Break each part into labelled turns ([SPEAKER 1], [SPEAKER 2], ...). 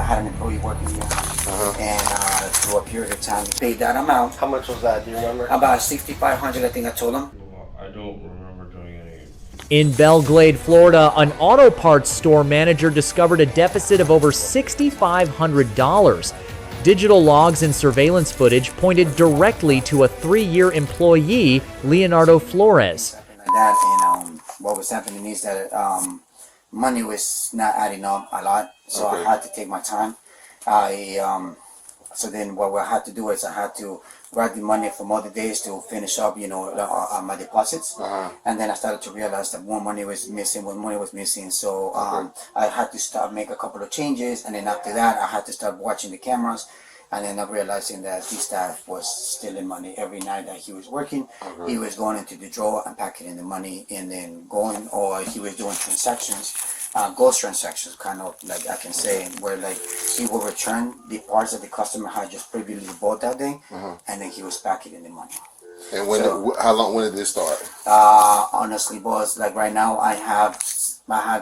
[SPEAKER 1] had an employee working here, and through a period of time, he paid that amount.
[SPEAKER 2] How much was that? Do you remember?
[SPEAKER 1] About $6,500, I think I told him.
[SPEAKER 3] I don't remember doing any.
[SPEAKER 4] In Belglade, Florida, an auto parts store manager discovered a deficit of over $6,500. Digital logs and surveillance footage pointed directly to a 3-year employee, Leonardo Flores.
[SPEAKER 1] Like that, and what was happening is that money was not adding up a lot, so I had to take my time. So then what I had to do is I had to grab the money from other days to finish up, my deposits. And then I started to realize that one money was missing. So I had to start make a couple of changes, and then after that I had to start watching the cameras. And then I'm realizing that this staff was stealing money every night that he was working. He was going into the drawer and packing the money, and then going, or he was doing transactions, ghost transactions, kind of like I can say, where like he will return the parts that the customer had just previously bought that day, and then he was packing the money.
[SPEAKER 5] And when did this start?
[SPEAKER 1] Honestly, boss, like right now I have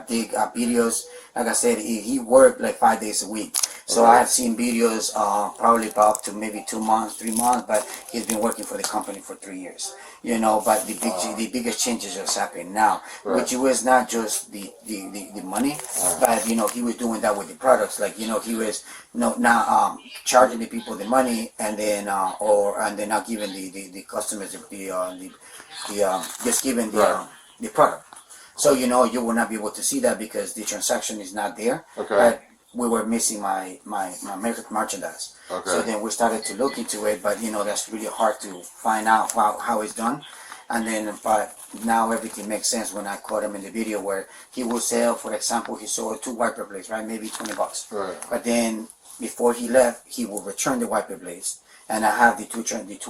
[SPEAKER 1] big videos. Like I said, he worked like 5 days a week. So I have seen videos probably up to maybe 2 months, 3 months, but he's been working for the company for 3 years. But the biggest changes just happened now, which was not just the money, but he was doing that with the products. Like he was not charging the people the money, and then not giving the customers just giving the product. So you will not be able to see that because the transaction is not there. But we were missing my merchandise. So then we started to look into it, but that's really hard to find out how it's done. And then, but now everything makes sense when I caught him in the video where he will sell, for example, he sold 2 wiper blades, right? Maybe $20. But then before he left, he will return the wiper blades. And I have the two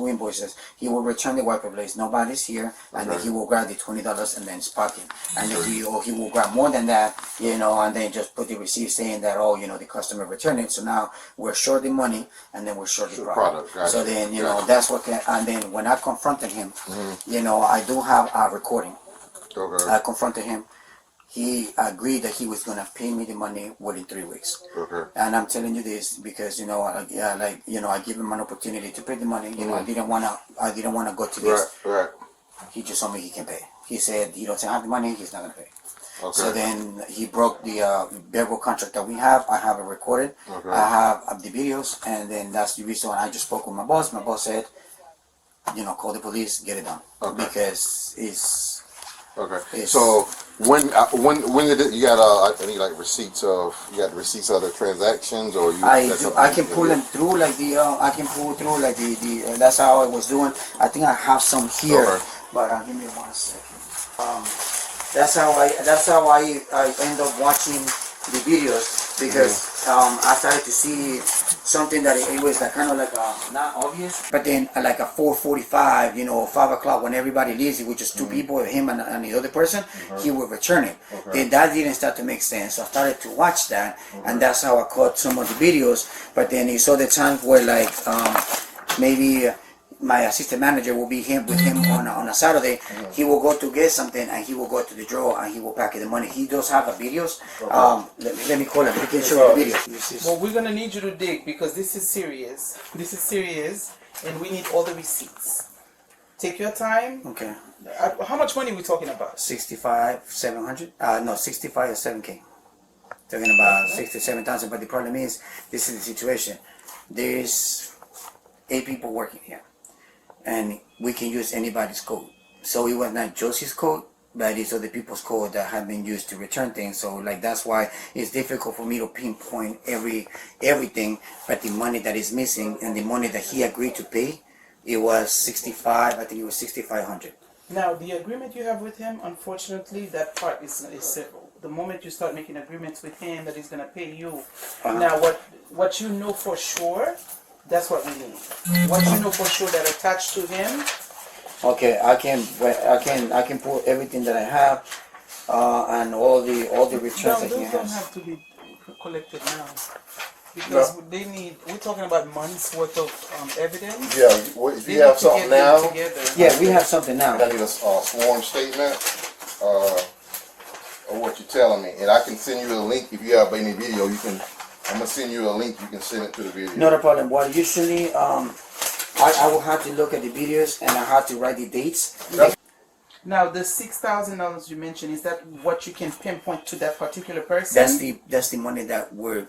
[SPEAKER 1] invoices. He will return the wiper blades. Nobody's here, and then he will grab the $20 and then spot him. And then he will grab more than that, and then just put the receipt saying that the customer returned it. So now we're short the money, and then we're short the product.
[SPEAKER 5] Gotcha.
[SPEAKER 1] So then that's what. And then when I confronted him, I do have a recording. I confronted him. He agreed that he was gonna pay me the money within 3 weeks. And I'm telling you this because I give him an opportunity to pay the money. I didn't wanna go to this. He just told me he can pay. He said he doesn't have the money, he's not gonna pay. So then he broke the verbal contract that we have. I have it recorded. I have the videos, and then that's the reason I just spoke with my boss. My boss said, call the police, get it done, because it's.
[SPEAKER 5] So when did it, you got any like receipts of the transactions, or
[SPEAKER 1] I can pull them through like the that's how I was doing. I think I have some here, but give me 1 second. That's how I end up watching the videos, because I started to see something that it was like kind of like not obvious, but then like a 4:45, 5 o'clock when everybody leaves, it was just 2 people, him and the other person, he would return it. Then that didn't start to make sense, so I started to watch that, and that's how I caught some of the videos. But then you saw the times where like maybe my assistant manager will be with him on a Saturday. He will go to get something, and he will go to the drawer and he will pack the money. He does have the videos. Let me call him. He can show you the videos.
[SPEAKER 6] Well, we're gonna need you to dig, because this is serious. And we need all the receipts. Take your time.
[SPEAKER 1] Okay.
[SPEAKER 6] How much money are we talking about?
[SPEAKER 1] 65,700. No, 65 or 7K. Talking about 67,000. But the problem is, this is the situation. There's 8 people working here, and we can use anybody's code. So it was not Josie's code, but it's other people's code that have been used to return things. So like that's why it's difficult for me to pinpoint everything. But the money that is missing and the money that he agreed to pay, it was 65. I think it was 6,500.
[SPEAKER 6] Now the agreement you have with him, unfortunately, that part is civil. The moment you start making agreements with him that he's gonna pay you. Now what you know for sure. That's what we need. What you know for sure that attached to him.
[SPEAKER 1] Okay, I can pull everything that I have, and all the returns that he has.
[SPEAKER 6] Those don't have to be collected now, because we're talking about months worth of evidence.
[SPEAKER 5] Yeah, if you have something now.
[SPEAKER 1] Yeah, we have something now.
[SPEAKER 5] I need a sworn statement of what you're telling me, and I can send you a link if you have any video. You can I'm gonna send you a link. You can send it to the video.
[SPEAKER 1] Not a problem. Well, usually, I will have to look at the videos and I have to write the dates.
[SPEAKER 6] Now, the $6,000 you mentioned, is that what you can pinpoint to that particular person?
[SPEAKER 1] That's the money that we're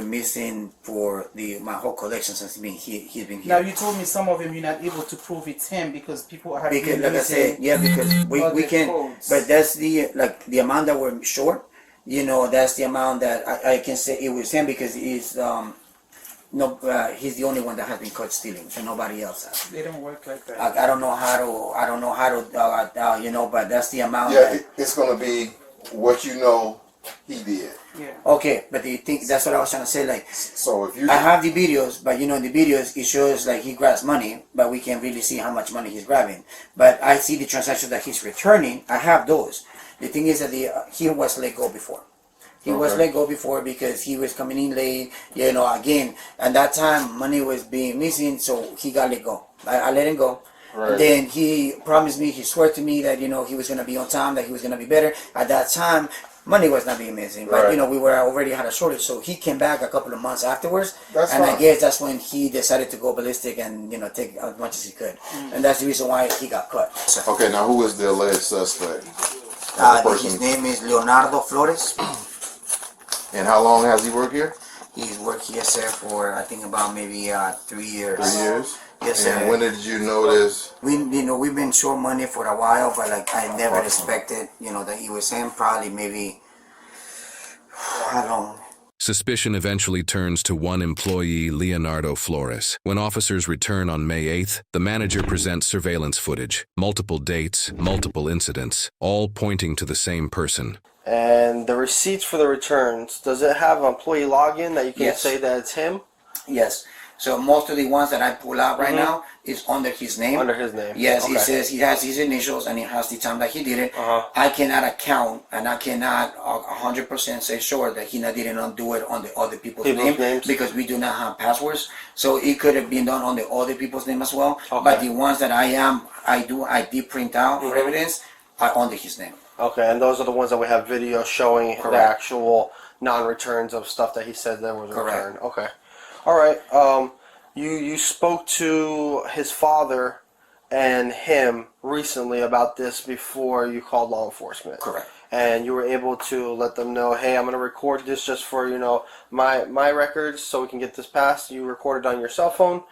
[SPEAKER 1] missing for my whole collection since he's been here.
[SPEAKER 6] Now, you told me some of them you're not able to prove it's him because people have
[SPEAKER 1] Because
[SPEAKER 6] been
[SPEAKER 1] like I said, because we can,
[SPEAKER 6] codes.
[SPEAKER 1] but that's the amount that we're short. You know, that's the amount that I can say it was him because he's the only one that has been caught stealing, and nobody else has.
[SPEAKER 6] They don't work like that.
[SPEAKER 1] I don't know how to, you know, but that's the amount.
[SPEAKER 5] Yeah, it's gonna be what you know he did.
[SPEAKER 6] Yeah.
[SPEAKER 1] Okay, but you think that's what I was trying to say. Like,
[SPEAKER 5] So if you,
[SPEAKER 1] I have the videos, but you know, in the videos it shows like he grabs money, but we can't really see how much money he's grabbing. But I see the transactions that he's returning. I have those. The thing is that he was let go before. He was let go before because he was coming in late, you know, again. And that time, money was being missing, so he got let go. I let him go.
[SPEAKER 5] Right.
[SPEAKER 1] And then he promised me, he swore to me that, you know, he was going to be on time, that he was going to be better. At that time, money was not being missing. But, you know, we were already had a shortage. So he came back a couple of months afterwards.
[SPEAKER 5] That's
[SPEAKER 1] and
[SPEAKER 5] fine.
[SPEAKER 1] I guess that's when he decided to go ballistic and, you know, take as much as he could. And that's the reason why he got caught. So,
[SPEAKER 5] okay, now who is the alleged suspect?
[SPEAKER 1] his name is Leonardo Flores.
[SPEAKER 5] And how long has he worked here?
[SPEAKER 1] He's worked here, sir, for I think about maybe 3 years.
[SPEAKER 5] 3 years.
[SPEAKER 1] Yes, sir.
[SPEAKER 5] And when did you notice?
[SPEAKER 1] We've been short money for a while, but like I never expected, you know, that he was him. Probably maybe how long?
[SPEAKER 2] Suspicion eventually turns to one employee, Leonardo Flores. When officers return on May 8th, the manager presents surveillance footage, multiple dates, multiple incidents, all pointing to the same person.
[SPEAKER 7] And the receipts for the returns, does it have an employee login that you can
[SPEAKER 1] Yes.
[SPEAKER 7] say that it's him?
[SPEAKER 1] Yes. So most of the ones that I pull out right now is under his name.
[SPEAKER 7] Under his name.
[SPEAKER 1] Yes,
[SPEAKER 7] Okay.
[SPEAKER 1] he says he has his initials and he has the time that he did it.
[SPEAKER 7] Uh-huh.
[SPEAKER 1] I cannot account and I cannot 100% say sure that he didn't do it on the other people's
[SPEAKER 7] Names?
[SPEAKER 1] because we do not have passwords. So it could have been done on the other people's name as well.
[SPEAKER 7] Okay.
[SPEAKER 1] But the ones that I did print out for evidence are under his name.
[SPEAKER 7] Okay, and those are the ones that we have video showing the
[SPEAKER 1] Correct.
[SPEAKER 7] actual non-returns of stuff that he said there was a
[SPEAKER 1] Correct.
[SPEAKER 7] return. Okay. All right. You spoke to his father and him recently about this before you called law enforcement.
[SPEAKER 1] Correct.
[SPEAKER 7] And you were able to let them know, hey, I'm going to record this just for, you know, my records so we can get this passed. You recorded on your cell phone.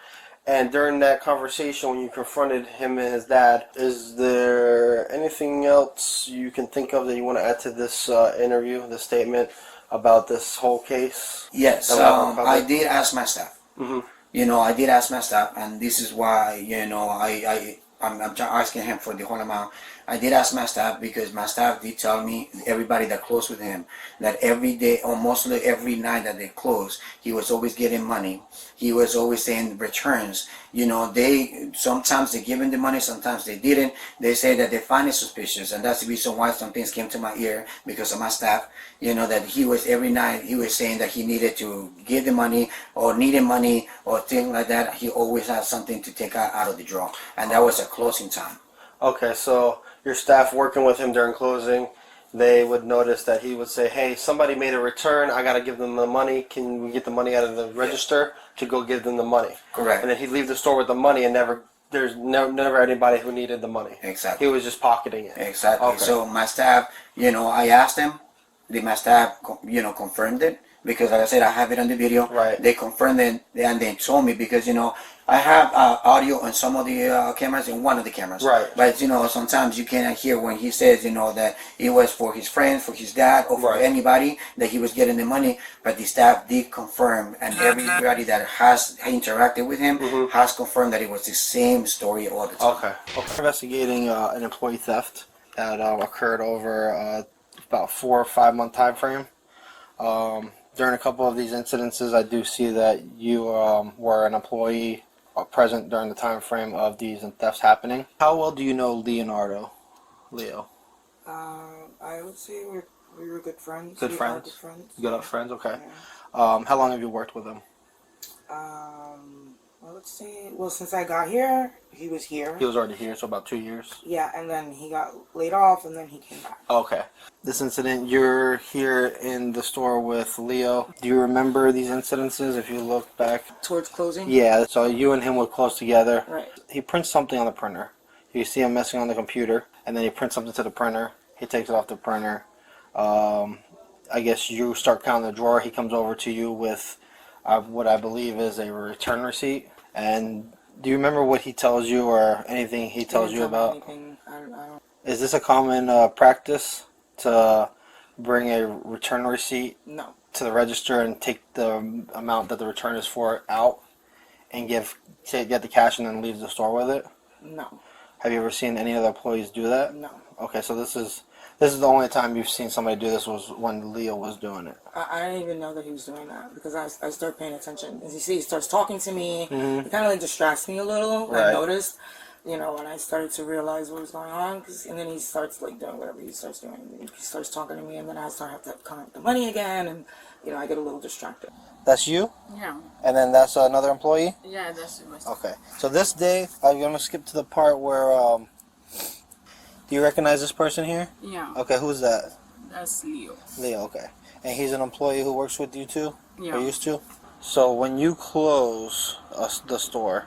[SPEAKER 7] And during that conversation, when you confronted him and his dad, is there anything else you can think of that you want to add to this interview, this statement about this whole case?
[SPEAKER 1] Yes, I did ask my staff. You know, I did ask my staff, and this is why, you know, I'm asking him for the whole amount. I did ask my staff because my staff did tell me, everybody that closed with him, that every day or mostly every night that they closed, he was always getting money. He was always saying returns. You know, sometimes they give him the money, sometimes they didn't. They say that they find it suspicious, and that's the reason why some things came to my ear because of my staff. You know, that he was every night he was saying that he needed to give the money or needed money or things like that. He always had something to take out of the drawer, and that was a closing time.
[SPEAKER 7] Okay, so your staff working with him during closing, they would notice that he would say, hey, somebody made a return, I got to give them the money, can we get the money out of the register to go give them the money?
[SPEAKER 1] Correct.
[SPEAKER 7] And then he'd leave the store with the money and there's never anybody who needed the money.
[SPEAKER 1] Exactly.
[SPEAKER 7] He was just pocketing it.
[SPEAKER 1] Exactly.
[SPEAKER 7] Okay.
[SPEAKER 1] So my staff, you know, I asked them, my staff, you know, confirmed it because, like I said, I have it on the video.
[SPEAKER 7] Right.
[SPEAKER 1] They confirmed it and they told me because, you know, I have audio on some of the cameras and one of the cameras.
[SPEAKER 7] Right.
[SPEAKER 1] But, you know, sometimes you cannot hear when he says, you know, that it was for his friends, for his dad, or for
[SPEAKER 7] Right.
[SPEAKER 1] anybody that he was getting the money. But the staff did confirm, and everybody that has interacted with him has confirmed that it was the same story all the time.
[SPEAKER 7] Okay. Investigating an employee theft that occurred over about 4 or 5 month time frame. During a couple of these incidences, I do see that you were an employee present during the time frame of these thefts happening. How well do you know Leonardo, Leo?
[SPEAKER 8] I would say we were good friends.
[SPEAKER 7] Good
[SPEAKER 8] We are
[SPEAKER 7] friends?
[SPEAKER 8] Good friends.
[SPEAKER 7] Good friends, okay.
[SPEAKER 8] Yeah.
[SPEAKER 7] How long have you worked with him?
[SPEAKER 8] Well, would say, well, since I got here, he was here.
[SPEAKER 7] He was already here, so about 2 years.
[SPEAKER 8] Yeah, and then he got laid off, and then he came back.
[SPEAKER 7] Okay. This incident, you're here in the store with Leo. Do you remember these incidences if you look back?
[SPEAKER 8] Towards closing?
[SPEAKER 7] Yeah, so you and him were close together.
[SPEAKER 8] Right.
[SPEAKER 7] He prints something on the printer. You see him messing on the computer, and then he prints something to the printer. He takes it off the printer. I guess you start counting the drawer. He comes over to you with what I believe is a return receipt. And do you remember what he tells you or anything he tells you about?
[SPEAKER 8] Anything. I don't.
[SPEAKER 7] Is this a common practice to bring a return receipt
[SPEAKER 8] No.
[SPEAKER 7] to the register and take the amount that the return is for out and get the cash and then leave the store with it?
[SPEAKER 8] No.
[SPEAKER 7] Have you ever seen any other employees do that?
[SPEAKER 8] No.
[SPEAKER 7] Okay, so this is the only time you've seen somebody do this was when Leo was doing it.
[SPEAKER 8] I didn't even know that he was doing that because I started paying attention. As you see, he starts talking to me.
[SPEAKER 7] Mhm.
[SPEAKER 8] It kind of like distracts me a little.
[SPEAKER 7] Right.
[SPEAKER 8] I noticed, when I started to realize what was going on. And then he starts like doing whatever he starts doing. He starts talking to me, and then I start having to count the money again, and I get a little distracted.
[SPEAKER 7] That's you?
[SPEAKER 9] Yeah.
[SPEAKER 7] And then that's another employee?
[SPEAKER 9] Yeah, that's it.
[SPEAKER 7] Okay. So this day, I'm going to skip to the part where, do you recognize this person here?
[SPEAKER 9] Yeah.
[SPEAKER 7] Okay, who's that?
[SPEAKER 9] That's Leo.
[SPEAKER 7] Leo, okay. And he's an employee who works with you too?
[SPEAKER 9] Yeah.
[SPEAKER 7] Or used to? So when you close the store,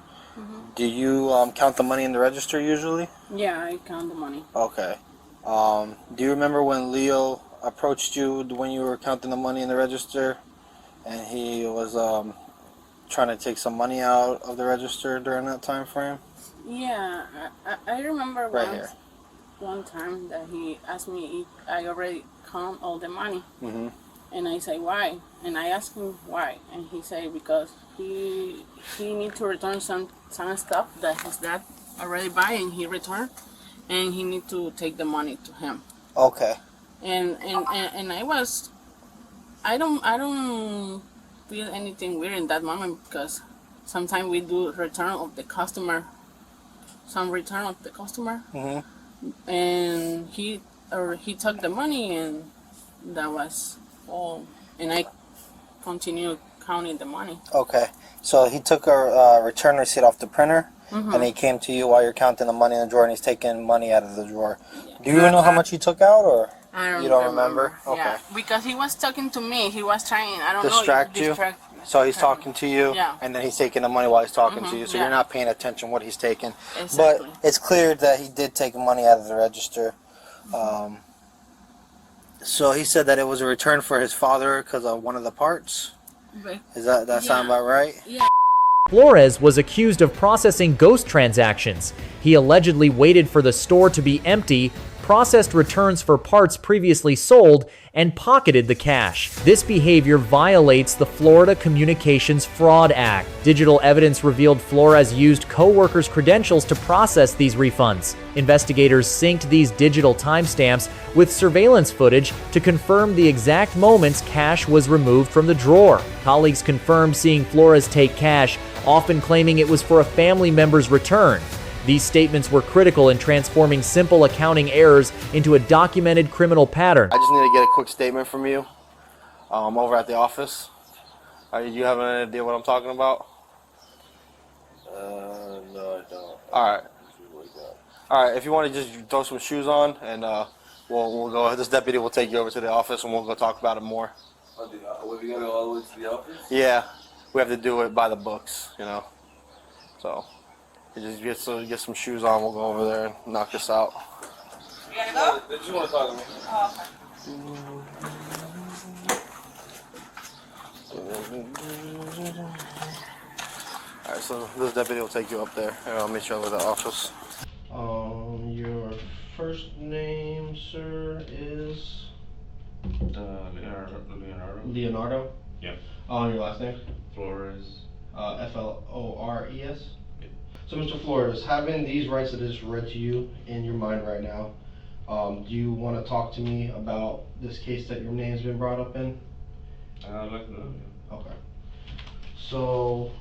[SPEAKER 7] do you count the money in the register usually?
[SPEAKER 9] Yeah, I count the money.
[SPEAKER 7] Okay. Do you remember when Leo approached you when you were counting the money in the register and he was trying to take some money out of the register during that time frame?
[SPEAKER 9] Yeah, I remember
[SPEAKER 7] Right here.
[SPEAKER 9] one time that he asked me if I already count all the money.
[SPEAKER 7] Mm-hmm.
[SPEAKER 9] And I say, why? And I asked him why. And he said, because he need to return some stuff that his dad already buy and he returned. And he need to take the money to him.
[SPEAKER 7] Okay.
[SPEAKER 9] And I don't feel anything weird in that moment because sometimes we do return of the customer,
[SPEAKER 7] Mm-hmm.
[SPEAKER 9] and he took the money and that was all, and I continued counting the money.
[SPEAKER 7] Okay. So he took a return receipt off the printer and he came to you while you're counting the money in the drawer and he's taking money out of the drawer.
[SPEAKER 9] Yeah.
[SPEAKER 7] Do you know how much he took out or?
[SPEAKER 9] I don't
[SPEAKER 7] You don't remember? Okay.
[SPEAKER 9] Yeah, because he was talking to me. He was trying, I don't
[SPEAKER 7] Distract
[SPEAKER 9] know.
[SPEAKER 7] you?
[SPEAKER 9] Distract.
[SPEAKER 7] So he's talking to you,
[SPEAKER 9] Yeah.
[SPEAKER 7] and then he's taking the money while he's talking to you, so
[SPEAKER 9] yeah.
[SPEAKER 7] you're not paying attention what he's taking.
[SPEAKER 9] Exactly.
[SPEAKER 7] But it's clear that he did take money out of the register. So he said that it was a return for his father because of one of the parts.
[SPEAKER 9] But,
[SPEAKER 7] Is that sound about right?
[SPEAKER 9] yeah.
[SPEAKER 4] Flores was accused of processing ghost transactions. He allegedly waited for the store to be empty, processed returns for parts previously sold, and pocketed the cash. This behavior violates the Florida Communications Fraud Act. Digital evidence revealed Flores used co-workers' credentials to process these refunds. Investigators synced these digital timestamps with surveillance footage to confirm the exact moments cash was removed from the drawer. Colleagues confirmed seeing Flores take cash, often claiming it was for a family member's return. These statements were critical in transforming simple accounting errors into a documented criminal pattern.
[SPEAKER 7] I just need to get a quick statement from you over at the office. Do you have an idea what I'm talking about?
[SPEAKER 5] No, I don't.
[SPEAKER 7] All right. All right, if you want to just throw some shoes on and we'll go, this deputy will take you over to the office and we'll go talk about it more.
[SPEAKER 10] We gotta go all the way to the office?
[SPEAKER 7] Yeah, we have to do it by the books, So, you just get some shoes on, we'll go over there and knock this out.
[SPEAKER 10] You gotta go? They just wanna talk to me.
[SPEAKER 7] Alright, so this deputy will take you up there and I'll meet you over at the office.
[SPEAKER 11] Your first name, sir, is
[SPEAKER 3] Leonardo.
[SPEAKER 11] Leonardo.
[SPEAKER 3] Yeah.
[SPEAKER 11] Your last name?
[SPEAKER 3] Flores.
[SPEAKER 11] Flores. So, Mr. Flores, having these rights that is read to you in your mind right now, do you want to talk to me about this case that your name's been brought up in?
[SPEAKER 3] I'd like to know.
[SPEAKER 11] Okay. So,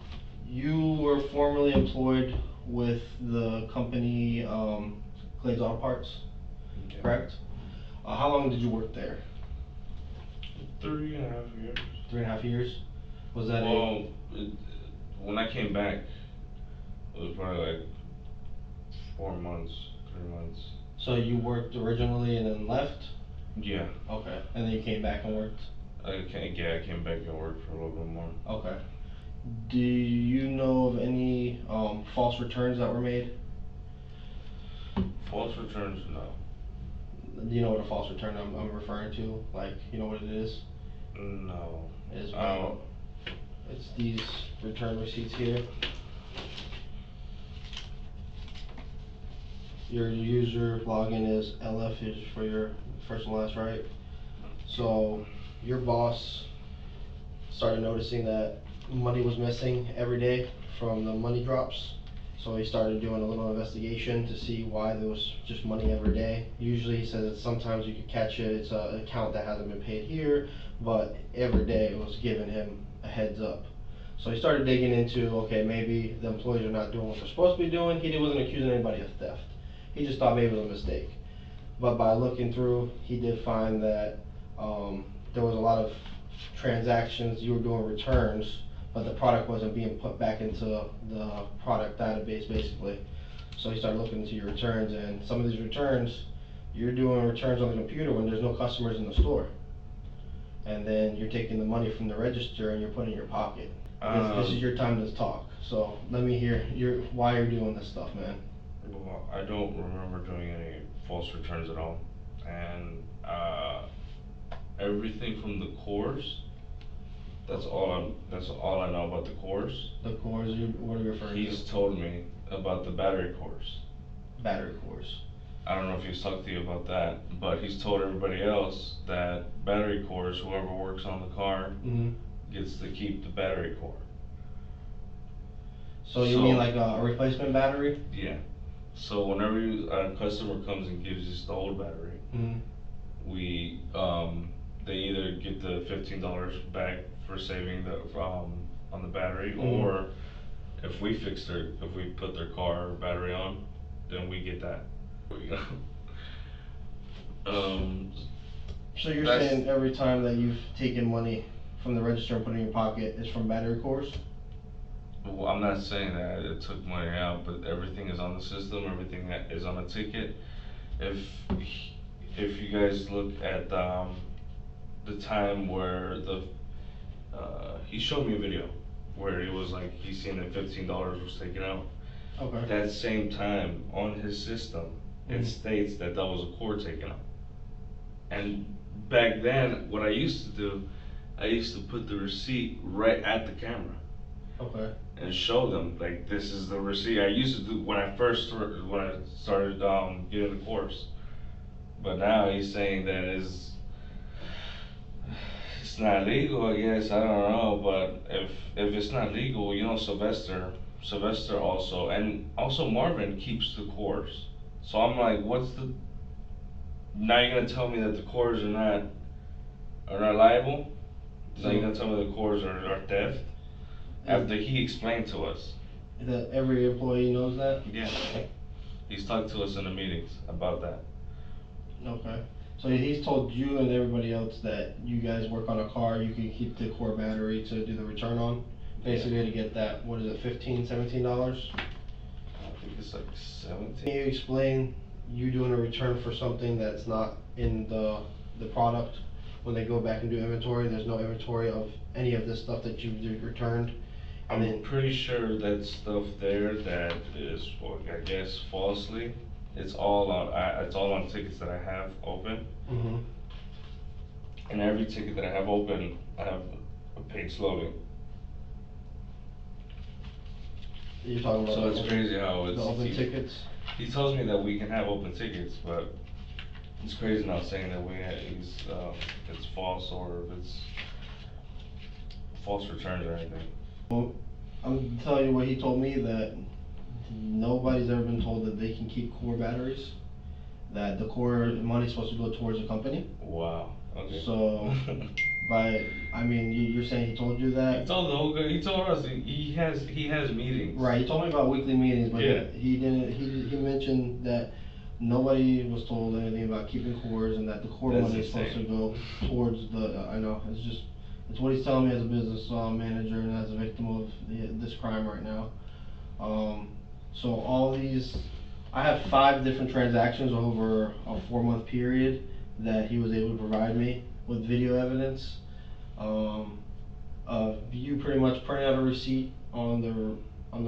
[SPEAKER 11] you were formerly employed with the company Glades Auto Parts,
[SPEAKER 3] Okay.
[SPEAKER 11] correct? How long did you work there?
[SPEAKER 3] 3.5 years.
[SPEAKER 11] 3.5 years? Was that
[SPEAKER 3] Well, when I came back, It was probably like 4 months, 3 months.
[SPEAKER 11] So you worked originally and then left?
[SPEAKER 3] Yeah.
[SPEAKER 11] Okay. And then you came back and worked?
[SPEAKER 3] I came back and worked for a little bit more.
[SPEAKER 11] Okay. Do you know of any false returns that were made?
[SPEAKER 3] False returns, no.
[SPEAKER 11] Do you know what a false return I'm referring to? Like, you know what it is?
[SPEAKER 3] No.
[SPEAKER 11] It's these return receipts here. Your user login is LF is for your first and last, right? So your boss started noticing that money was missing every day from the money drops. So he started doing a little investigation to see why there was just money every day. Usually he says that sometimes you could catch it, it's an account that hasn't been paid here, but every day it was giving him a heads up. So he started digging into, okay, maybe the employees are not doing what they're supposed to be doing. He wasn't accusing anybody of theft. He just thought maybe it was a mistake. But by looking through, he did find that there was a lot of transactions, you were doing returns, but the product wasn't being put back into the product database basically. So he started looking into your returns, and some of these returns, you're doing returns on the computer when there's no customers in the store. And then you're taking the money from the register and you're putting it in your pocket. This is your time to talk. So let me hear why you're doing this stuff, man.
[SPEAKER 3] Well, I don't remember doing any false returns at all. And everything from the cores, that's all I know about the cores.
[SPEAKER 11] The cores, what are you referring to?
[SPEAKER 3] He's told me about the battery cores.
[SPEAKER 11] Battery cores.
[SPEAKER 3] I don't know if he's talked to you about that, but he's told everybody else that battery cores, whoever works on the car, gets to keep the battery core.
[SPEAKER 11] So you mean like a replacement battery?
[SPEAKER 3] Yeah. So whenever a customer comes and gives us the old battery, we they either get the $15 back for saving on the battery, or if we put their car battery on, then we get that.
[SPEAKER 11] So you're saying every time that you've taken money from the register and put it in your pocket is from battery cores?
[SPEAKER 3] Well, I'm not saying that it took money out, but everything is on the system, everything that is on a ticket. If you guys look at the time where he showed me a video where it was like he seen that $15 was taken out.
[SPEAKER 11] Okay.
[SPEAKER 3] That same time on his system, it states that was a core taken out. And back then, what I used to do, I used to put the receipt right at the camera.
[SPEAKER 11] Okay.
[SPEAKER 3] And show them, like, this is the receipt. I used to do when I started getting the course. But now he's saying that it's not legal, I guess. I don't know, but if it's not legal, you know, Sylvester also, and also Marvin keeps the cores. So I'm like, now you're gonna tell me that the cores are not liable? So you're gonna tell me the cores are theft? After he explained to us.
[SPEAKER 11] That every employee knows that?
[SPEAKER 3] Yeah. He's talked to us in the meetings about that.
[SPEAKER 11] Okay. So he's told you and everybody else that you guys work on a car, you can keep the core battery to do the return on? Basically to get that, what is it, $15, $17?
[SPEAKER 3] I think it's like 17.
[SPEAKER 11] Can you explain you doing a return for something that's not in the product? When they go back and do inventory, there's no inventory of any of this stuff that you've returned?
[SPEAKER 3] I'm pretty sure that stuff there that is, well, I guess falsely, it's all on tickets that I have open. And every ticket that I have open, I have a page loading.
[SPEAKER 11] You're talking about
[SPEAKER 3] so it's crazy how it's
[SPEAKER 11] the open tickets?
[SPEAKER 3] He tells me that we can have open tickets, but it's crazy now saying that it's false or if it's false returns or anything.
[SPEAKER 11] Well, I'm telling you what he told me, that nobody's ever been told that they can keep core batteries, that the core money's supposed to go towards the company.
[SPEAKER 3] Wow. Okay.
[SPEAKER 11] So, you're saying he told you that?
[SPEAKER 3] He told us he has meetings.
[SPEAKER 11] Right. He told me about weekly meetings, but
[SPEAKER 3] yeah.
[SPEAKER 11] He mentioned that nobody was told anything about keeping cores, and that the core money is supposed to go towards the. I know. It's what he's telling me as a business manager and as a victim of this crime right now. So all these, I have 5 different transactions over a 4-month period that he was able to provide me with video evidence. You pretty much print out a receipt on the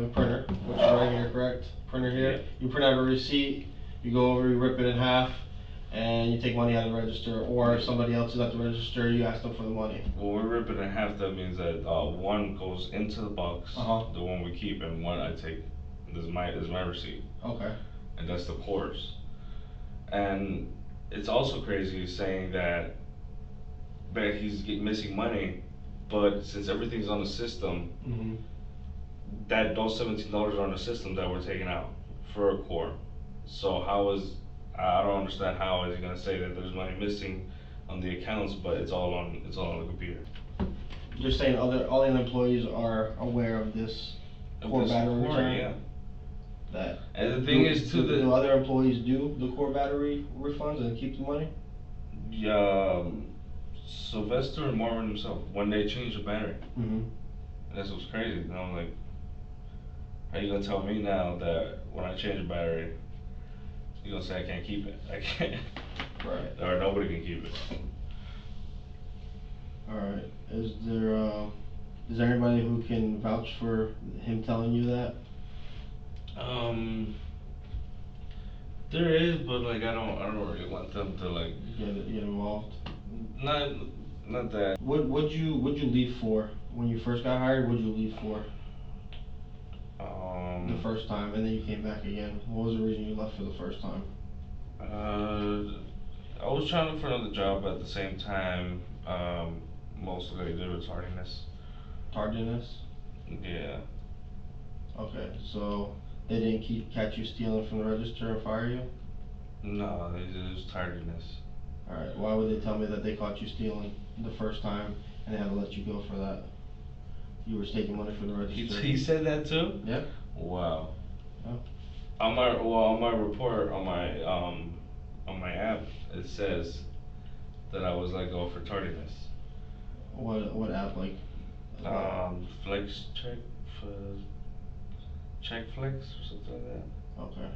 [SPEAKER 11] printer, which is right here, correct? Printer here.
[SPEAKER 3] Yeah.
[SPEAKER 11] You print out a receipt, you go over, you rip it in half, and you take money out of the register, or if somebody else is at the register, you ask them for the money.
[SPEAKER 3] When we rip it in half, that means that one goes into the box, the one we keep, and one I take. This is my receipt.
[SPEAKER 11] Okay.
[SPEAKER 3] And that's the course. And it's also crazy saying that he's missing money, but since everything's on the system, that those $17 are on the system that we're taking out for a core. So I don't understand how is he gonna say that there's money missing on the accounts, but it's all on the computer.
[SPEAKER 11] You're saying all the other employees are aware of this core battery return?
[SPEAKER 3] Yeah.
[SPEAKER 11] That.
[SPEAKER 3] And the thing is,
[SPEAKER 11] do other employees do the core battery refunds and keep the money?
[SPEAKER 3] Yeah, Sylvester and Marvin himself, when they change the battery. That's what's crazy. You know, like, how you gonna tell me now that when I change a battery, you gonna say I can't keep it? I can't.
[SPEAKER 11] Right.
[SPEAKER 3] Or nobody can keep it.
[SPEAKER 11] All right. Is there anybody who can vouch for him telling you that?
[SPEAKER 3] There is, but like I don't really want them to like
[SPEAKER 11] get involved.
[SPEAKER 3] Not that.
[SPEAKER 11] What'd you leave for when you first got hired? What'd you leave for? The first time, and then you came back again. What was the reason you left for the first time?
[SPEAKER 3] I was trying to look for another job, but at the same time, mostly there was tardiness.
[SPEAKER 11] Tardiness?
[SPEAKER 3] Yeah.
[SPEAKER 11] Okay, so they didn't catch you stealing from the register and fire you?
[SPEAKER 3] No, it was tardiness.
[SPEAKER 11] Alright, why would they tell me that they caught you stealing the first time and they had to let you go for that? You were taking money from the register.
[SPEAKER 3] He said that too?
[SPEAKER 11] Yeah.
[SPEAKER 3] Wow.
[SPEAKER 11] Yeah.
[SPEAKER 3] On my report on my app, it says that I was let go for tardiness.
[SPEAKER 11] What app, like?
[SPEAKER 3] Flex check flex or something like that.
[SPEAKER 11] Okay.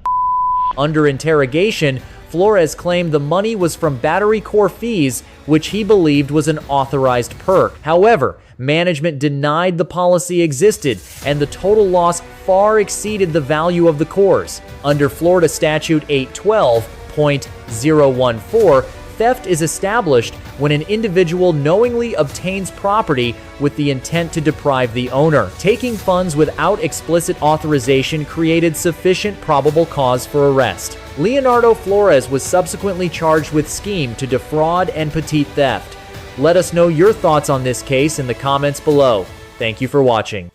[SPEAKER 4] Under interrogation, Flores claimed the money was from battery core fees, which he believed was an authorized perk. However, management denied the policy existed, and the total loss far exceeded the value of the cores. Under Florida Statute 812.014, theft is established when an individual knowingly obtains property with the intent to deprive the owner. Taking funds without explicit authorization created sufficient probable cause for arrest. Leonardo Flores was subsequently charged with scheme to defraud and petite theft. Let us know your thoughts on this case in the comments below. Thank you for watching.